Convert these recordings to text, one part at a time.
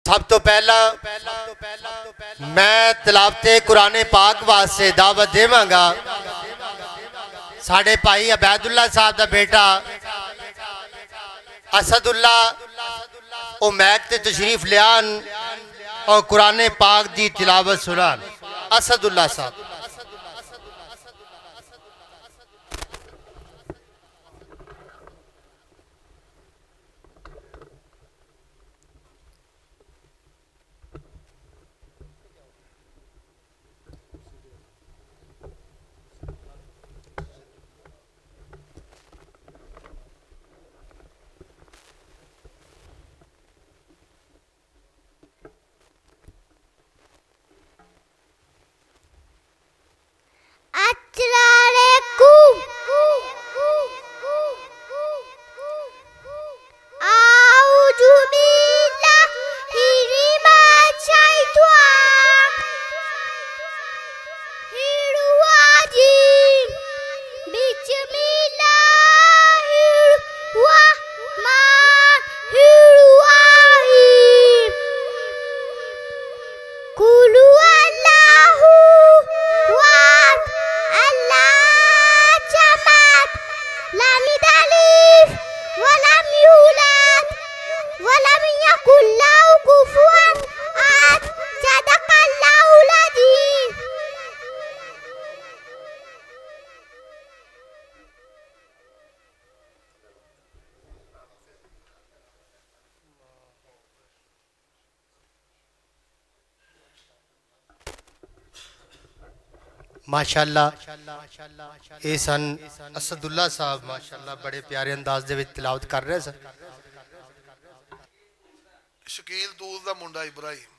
सब तो पहला मैं तिलावते कुरान पाक वास्ते दावत देवांगा। साढ़े भाई अबैदुल्ला साहब का बेटा असदुल्ला वो मैक ते तशरीफ लियान और कुरान पाक की तिलावत सुनान। असदुल्ला साहब। माशाअल्लाह ये सन असदुल्ला साहब माशाअल्लाह बड़े प्यारे अंदाज दे विच तिलावत कर रहे सन। शकील दूल दा मुंडा इब्राहिम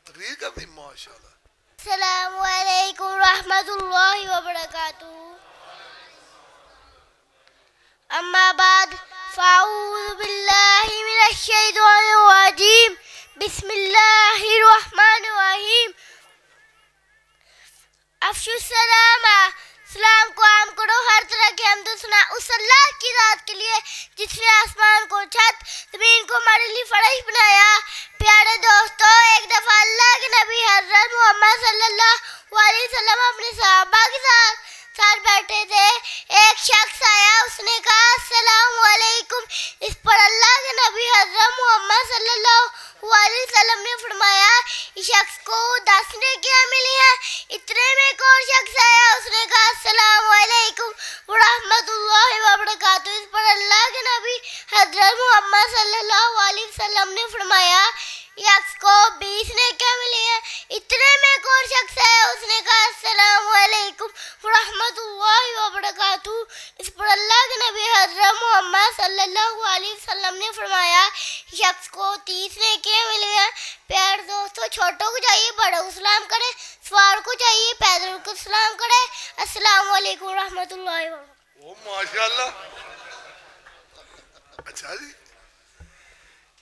तकरीर कर दी माशाअल्लाह। अस्सलामु अलैकुम रहमतुल्लाहि व बरकातुहू। अम्मा बाद फ़अऊज़ु बिल्लाहि मिनश शैतानिर रजीम। बिस्मिल्लाहिर रहमानिर रहीम। अफ़शु सलामा, सलाम को आम करो। हर तरह के हमद सुना उस अल्लाह की रात के लिए जिसने आसमान को छत ज़मीन को हमारे लिए फर्श बनाया। प्यारे दोस्तों, एक दफ़ा अल्लाह के नबी हज़रत मोहम्मद सल्लल्लाहु अलैहि वसल्लम अपने सहाबा के साथ बैठे थे। एक शख्स आया, उसने कहा अस्सलामु अलैकुम। इस पर अल्लाह के नबी हज़रत मोहम्मद सल्लल्लाहु अलैहि वसल्लम ने फरमाया इस शख्स को 10 नेकियां मिली हैं। इतने में एक और शख्स आया, उसने कहा अस्सलामु अलैकुम व रहमतुल्लाहि व बरकातुहू। इस पर अल्लाह के नबी हज़रत मोहम्मद सल्लल्लाहु अलैहि वसल्लम ने फरमाया शख्स को 20 नेकियां मिली हैं। इतने में एक और शख्स आया, उसने कहा अस्सलामु अलैकुम व रहमतुल्लाहि व बरकातुहू। इस पर अल्लाह के नबी हज़रत मोहम्मद सल्लल्लाहु अलैहि वसल्लम ने फरमाया शख्स को 30 नेकियां मिली हैं। प्यारे दोस्तों, छोटों को चाहिए बड़ों को सलाम करें, सवार को चाहिए पैदल को सलाम करें। अस्सलामु अलैकुम रहमतुल्लाहि व बरकातुहू। ओ माशाअल्लाह। अच्छा जी।